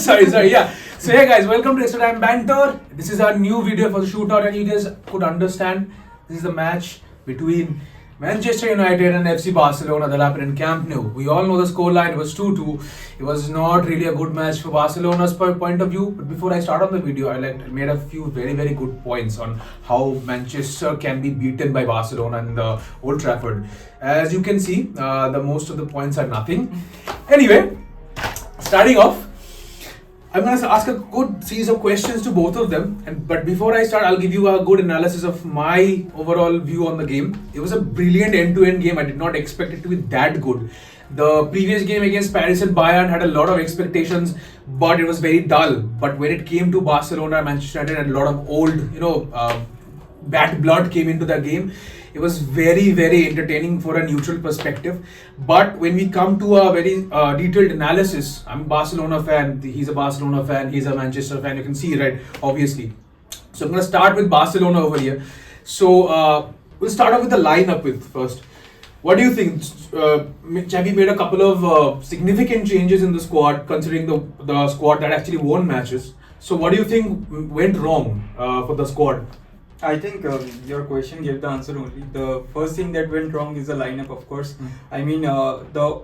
sorry, yeah. So hey guys, welcome to XTRATIME BANTER. This is our new video for the shootout, and you guys could understand this is the match between Manchester United and FC Barcelona that happened in Camp Nou. We all know the scoreline, it was 2-2. It was not really a good match for Barcelona's point of view. But before I start on the video, I made a few very good points on how Manchester can be beaten by Barcelona in the Old Trafford. As you can see, the most of the points are nothing. Anyway, starting off, I'm going to ask a good series of questions to both of them. But before I start, I'll give you a good analysis of my overall view on the game. It was a brilliant end-to-end game. I did not expect it to be that good. The previous game against Paris and Bayern had a lot of expectations, but it was very dull. But when it came to Barcelona, Manchester United had a lot of old, bad blood came into that game. It was very entertaining for a neutral perspective. But when we come to a very detailed analysis, I'm a Barcelona fan, he's a Barcelona fan, he's a Manchester fan, you can see, right, obviously. So I'm going to start with Barcelona over here. So we'll start off with the lineup first. What do you think? Xavi made a couple of significant changes in the squad, considering the squad that actually won matches. So what do you think went wrong for the squad? I think your question gave the answer only. The first thing that went wrong is the lineup, of course. I mean, the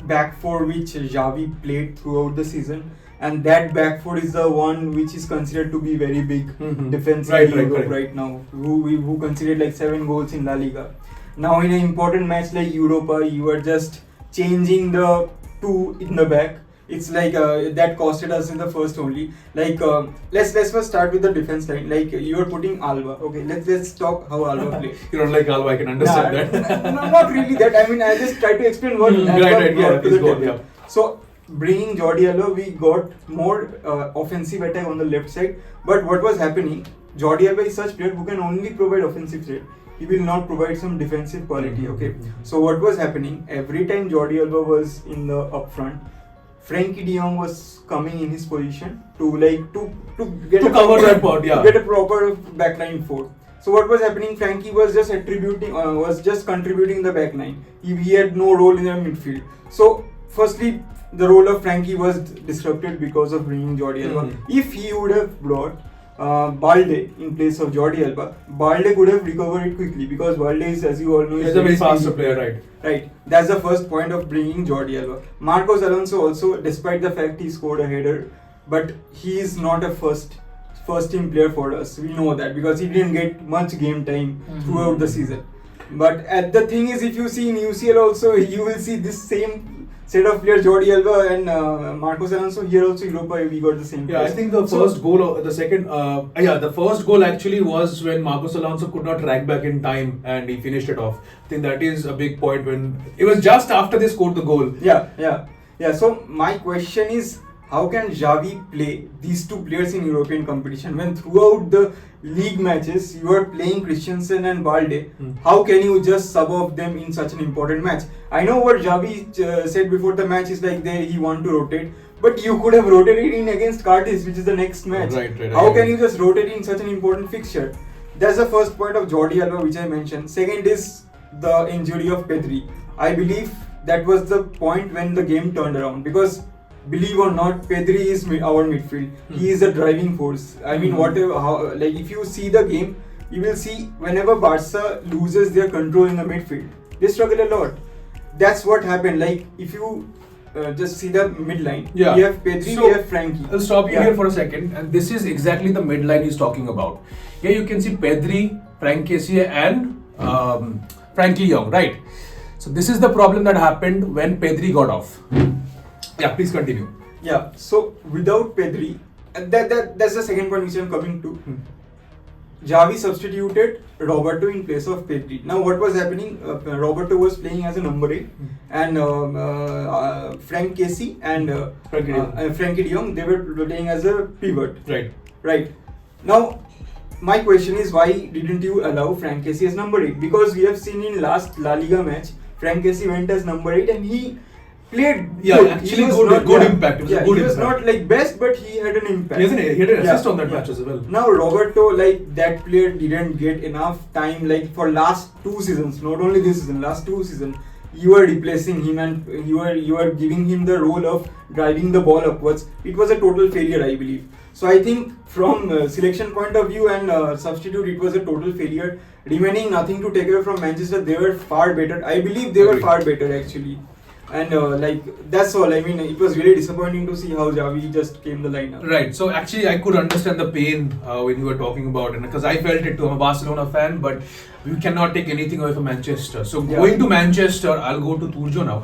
back four which Xavi played throughout the season, and that back four is the one which is considered to be very big defensive right now. Who considered like 7 goals in La Liga. Now in an important match like Europa, you are just changing the 2 in the back. It's like that costed us in the first only. Like let's first start with the defense line. Like you are putting Alba. Okay, let's talk how Alba plays. You don't like Alba, I can understand that. No, not really that. I mean, I just try to explain what Alba brought to the table. So bringing Jordi Alba, we got more offensive attack on the left side. But what was happening? Jordi Alba is such player who can only provide offensive threat. He will not provide some defensive quality. Okay. So what was happening? Every time Jordi Alba was in the up front, Frankie de Jong was coming in his position to cover that part, yeah. To get a proper backline four. So what was happening? Frankie was just contributing in the backline. He had no role in the midfield. So firstly, the role of Frankie was disrupted because of bringing Jordi Alba. If he would have brought Balde in place of Jordi Alba, Balde could have recovered it quickly because Balde is, as you all know, is a very faster player, right? Right. That's the first point of bringing Jordi Alba. Marcos Alonso also, despite the fact he scored a header, but he is not a first team player for us. We know that because he didn't get much game time throughout the season. But the thing is, if you see in UCL also, you will see this same set of players, Jordi Alba and Marcos Alonso. Here also Europa, we got the same players. Yeah, I think the first goal actually was when Marcos Alonso could not track back in time and he finished it off. I think that is a big point when it was just after they scored the goal. Yeah. So my question is, how can Xavi play these two players in European competition when throughout the league matches you are playing Christensen and Balde? How can you just sub off them in such an important match? I know what Xavi said before the match is like he want to rotate, but you could have rotated in against Cadiz, which is the next match. Right. How can you just rotate in such an important fixture? That's the first point of Jordi Alba which I mentioned. Second is the injury of Pedri. I believe that was the point when the game turned around because, believe or not, Pedri is our midfield. He is a driving force. I mean, if you see the game, you will see whenever Barca loses their control in the midfield, they struggle a lot. That's what happened. Like if you just see the midline, we have Pedri, we have Frankie. I'll stop you here for a second, and this is exactly the midline he's talking about. Here you can see Pedri, Frank Kessie, and Frankie de Jong, right? So this is the problem that happened when Pedri got off. Yeah, please continue. Yeah, so without Pedri, that's the second point which I'm coming to. Xavi substituted Roberto in place of Pedri. Now what was happening? Roberto was playing as a number 8 and Frank Kessie and Frankie de Jong, they were playing as a pivot. Right. Now my question is, why didn't you allow Frank Kessie as number 8? Because we have seen in last La Liga match, Frank Kessie went as number 8 and he played good impact. He was not like best, but he had an impact. He had an assist on that match as well. Now Roberto, that player didn't get enough time for last 2 seasons, not only this season, last 2 seasons. you are replacing him and you are giving him the role of driving the ball upwards. It was a total failure, I believe. So I think from selection point of view and substitute, it was a total failure. Remaining nothing to take away from Manchester, they were far better. I believe they were Agreed. far better actually. And like that's all. I mean, it was really disappointing to see how Xavi just came the lineup. Right. So actually, I could understand the pain when you were talking about it, because I felt it too. I'm a Barcelona fan, but we cannot take anything away from Manchester. So Yeah. going to Manchester, I'll go to Turjo now.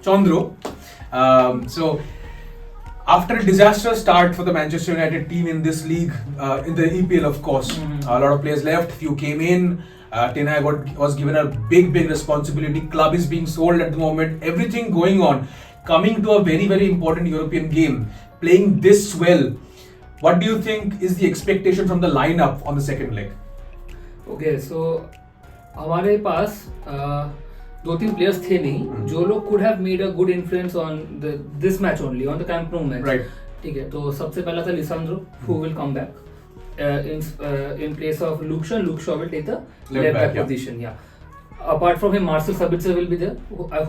Chandro. So after a disastrous start for the Manchester United team in this league, in the EPL, of course, a lot of players left, few came in. Ten Hag was given a big responsibility. Club is being sold at the moment. Everything going on. Coming to a very important European game, playing this well. What do you think is the expectation from the lineup on the second leg? Okay, so हमारे पास दो तीन players थे नहीं जो लोग could have made a good influence on this match only, on the Camp Nou match. Right. ठीक है, तो सबसे पहला था Lisandro, who will come back in place of Luke Shaw. Luke Shaw will take the left back position. Yeah. Apart from him, Marcel Sabitzer will be there,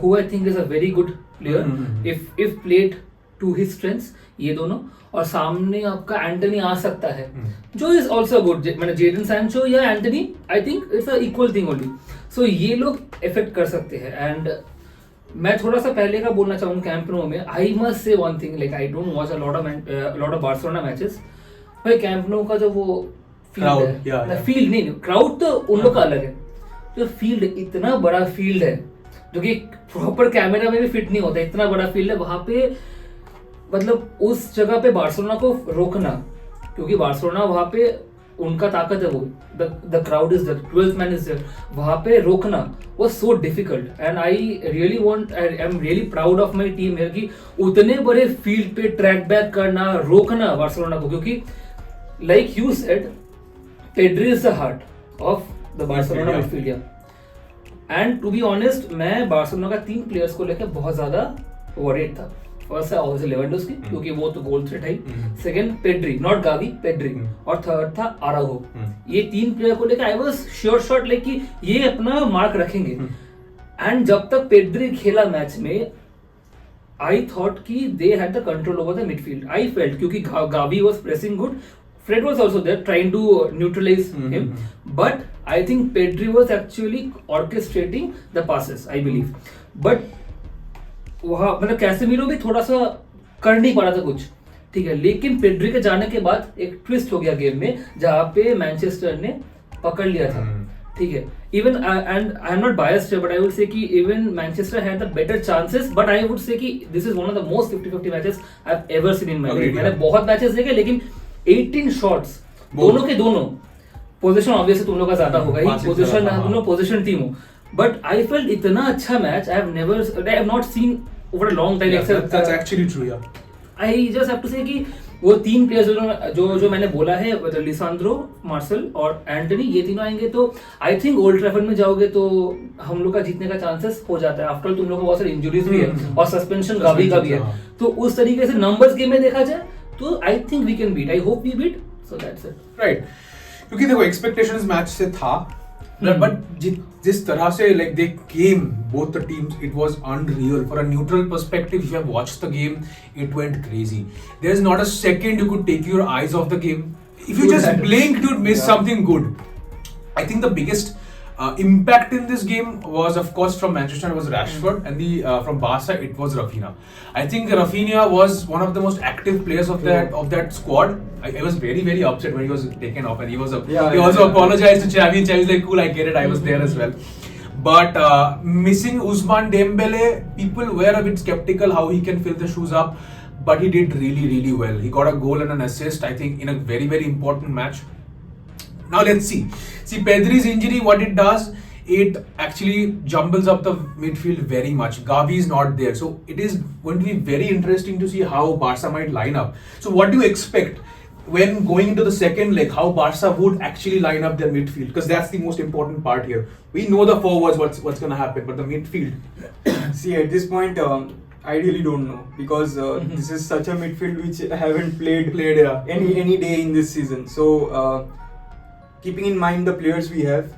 who I think is a very good player. If played to his strengths, ये दोनों, और सामने आपका Antony आ सकता है, जो is also good. मैंने Jadon Sancho या Antony, I think it's a equal thing only. So ये लोग इफेक्ट कर सकते हैं. एंड मैं थोड़ा सा पहले का बोलना चाहूँगा कैंप नो में. I must say one thing, like I don't watch a lot of Barcelona matches. भाई कैंप नो का जो वो फील्ड है, फील्ड नहीं, क्राउड तो उन लोग का अलग है. जो फील्ड, इतना बड़ा फील्ड है जो कि प्रॉपर कैमरा में भी फिट नहीं होता, इतना बड़ा फील्ड है. वहां पे मतलब उस जगह पे बार्सिलोना को रोकना, क्योंकि बार्सिलोना वहां पे उनका ताकत है, वो the crowd is there, 12th man is there, वहां पे रोकना was so difficult. And I am really proud of my team है कि उतने बड़े फील्ड पे ट्रैक बैक करना, रोकना बार्सिलोना को. क्योंकि like you said, Pedri is the heart of the Barcelona midfield. And to be honest, मैं बार्सिलोना का 3 प्लेयर्स को लेकर बहुत ज्यादा वरीड था. फर्स्ट है ऑब्वियसली लेवेंडोस्की, क्योंकि वो तो गोल थ्रेट है. Second Pedri, not Gavi, Pedri. और थर्ड था आरागो. ये 3 प्लेयर को लेकर आई वाज श्योर लाइक कि ये अपना मार्क रखेंगे. एंड जब तक पेड्री खेला मैच में, आई थॉट कि they had the control over the midfield. I felt, क्योंकि Gavi was pressing good, Fred was also there trying to neutralize him, but I think Pedri was actually orchestrating the passes, I believe. But वहाँ मतलब Casemiro भी थोड़ा सा कर नहीं पा रहा था कुछ, ठीक है. लेकिन पेड्री के जाने के बाद एक ट्विस्ट हो गया गेम में, जहाँ पे मैनचेस्टर ने पकड़ लिया था, ठीक है. Even and I am not biased, but I would say कि even Manchester had the better chances, but I would say कि this is one of the most 50-50 matches I have ever seen in my life. मैंने बहुत matches देखे, लेकिन 18 shots दोनों के दोनों. Position obviously तुम लोग का ज्यादा होगा ही, पोजीशन तुम लोग पोजीशन टीम हो, बट आई फेल्ट इतना अच्छा match I have not seen over a long time. That's actually true, yeah. I just have to say कि वो 3 प्लेयर्स जो मैंने बोला है, लिसांड्रो, मार्सेल और एंटनी, ये तीनों आएंगे तो आई थिंक ओल्ड ट्रैफर्ड में जाओगे तो हम लोग का जीतने का चांसेस हो जाता है. आफ्टर तुम लोग को बहुत सारी इंजरीज भी है और सस्पेंशन गावी का भी है. तो उस तरीके से नंबर्स गेम में देखा जाए तो I think we can beat. I hope we beat. So that's it. Right. क्योंकि देखो एक्सपेक्टेशंस मैच से था, बट जिस तरह से like they came both the teams, it was unreal. For a neutral perspective, if you have watched the game, it went crazy. There is not a second you could take your eyes off the game. If you just blink, you'd miss something good. I think the biggest impact in this game was, of course, from Manchester it was Rashford, and from Barca it was Rafinha. I think Rafinha was one of the most active players of that squad. I was very upset when he was taken off, and he also apologized to Xavi. And Xavi's like, cool, I get it, I was there as well. But missing Ousmane Dembele, people were a bit skeptical how he can fill the shoes up, but he did really well. He got a goal and an assist, I think, in a very important match. Now let's see. Pedri's injury, what it does, it actually jumbles up the midfield very much. Gavi is not there, so it is going to be very interesting to see how Barca might line up. So what do you expect when going into the second leg, how Barca would actually line up their midfield? Because that's the most important part here. We know the forwards, what's going to happen, but the midfield. See, at this point, I really don't know, because this is such a midfield which haven't played any day in this season. So keeping in mind the players we have,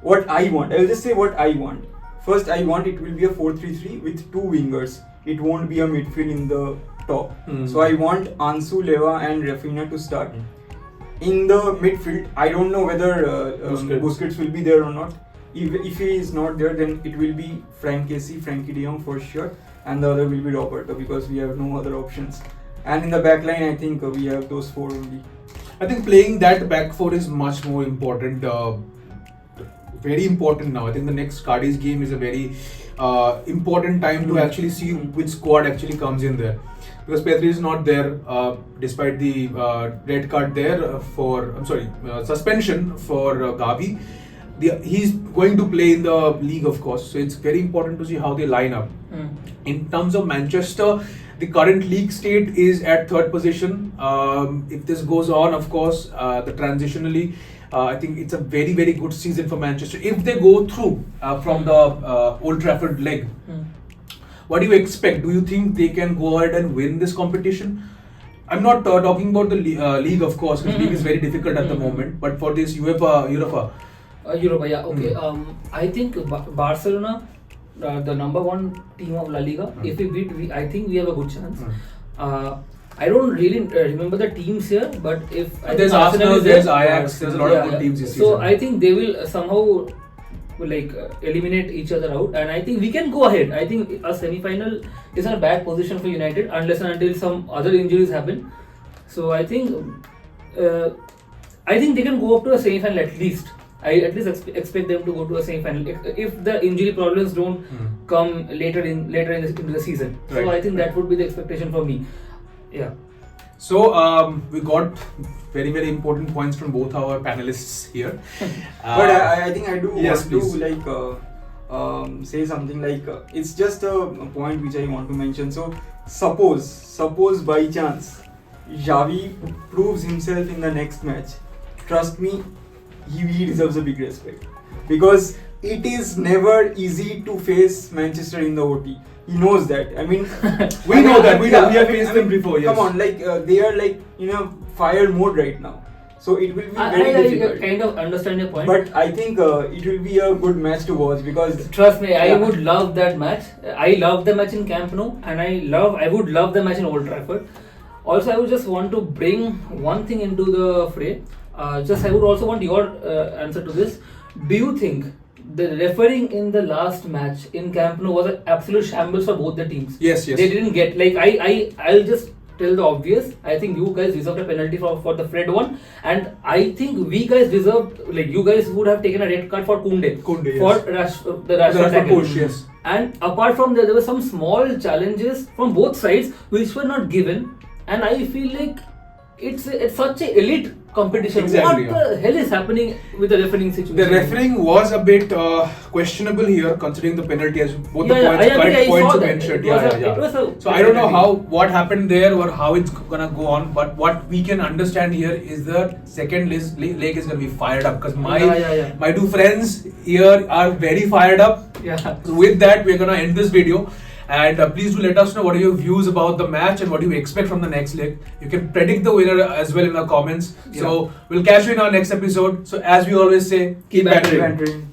what I want, I'll just say what I want. first I want it will be a 4-3-3 with two wingers. It won't be a midfield in the top. So I want Ansu, Leva and Rafinha to start. In the midfield, I don't know whether Busquets will be there or not. If he is not there, then it will be Frankie de Jong for sure, and the other will be Roberto, because we have no other options. And in the back line, I think we have those four only. I think playing that back four is much more important. Very important now. I think the next Cardi's game is a very important time to actually see which squad actually comes in there. Because Pedri is not there, despite the red card there suspension for Gavi. He's going to play in the league, of course. So it's very important to see how they line up. In terms of Manchester, the current league state is at third position. If this goes on, of course, the transitionally, I think it's a very, very good season for Manchester. If they go through from the Old Trafford leg, what do you expect? Do you think they can go ahead and win this competition? I'm not talking about the league, of course, because league is very difficult at the moment. But for this Europa, yeah, okay. I think Barcelona, the number one team of La Liga. If we beat, I think we have a good chance. I don't really remember the teams here, but if there's Arsenal, there's Ajax, there's a lot of good teams this season. So I think they will somehow eliminate each other out, and I think we can go ahead. I think a semi-final is not a bad position for United unless and until some other injuries happen. So I think they can go up to a semi-final at least. I at least expect them to go to a semi-final if the injury problems don't come later in the season. Right. So I think that would be the expectation for me. Yeah. So we got very, very important points from both our panelists here. But I think I do yes, want to say something it's just a point which I want to mention. So suppose by chance Xavi proves himself in the next match, trust me, he deserves a big respect, because it is never easy to face Manchester in the OT. He knows that. I mean, we know that. We have faced them before. Yes. Come on, they are in a fire mode right now. So it will be very difficult. I kind of understand your point. But I think it will be a good match to watch, because trust me, I would love that match. I love the match in Camp Nou, and I would love the match in Old Trafford. Also, I would just want to bring one thing into the fray. I would also want your answer to this. Do you think the refereeing in the last match in Camp Nou was an absolute shambles for both the teams? Yes. They didn't get I'll just tell the obvious. I think you guys deserved a penalty for the Fred one, and I think we guys deserved, you guys would have taken a red card for Koundé yes. for the Rashford push, yes. And apart from that, there were some small challenges from both sides which were not given, and I feel like it's such an elite competition. Exactly, what the hell is happening with the refereeing situation? The refereeing was a bit questionable here, considering the penalty, as both correct points you mentioned. So I don't know what happened there or how it's gonna go on, but what we can understand here is the second leg is gonna be fired up, because my two friends here are very fired up. So with that, we're gonna end this video. And please do let us know what are your views about the match and what do you expect from the next leg. You can predict the winner as well in the comments. So we'll catch you in our next episode. So as we always say, keep bantering.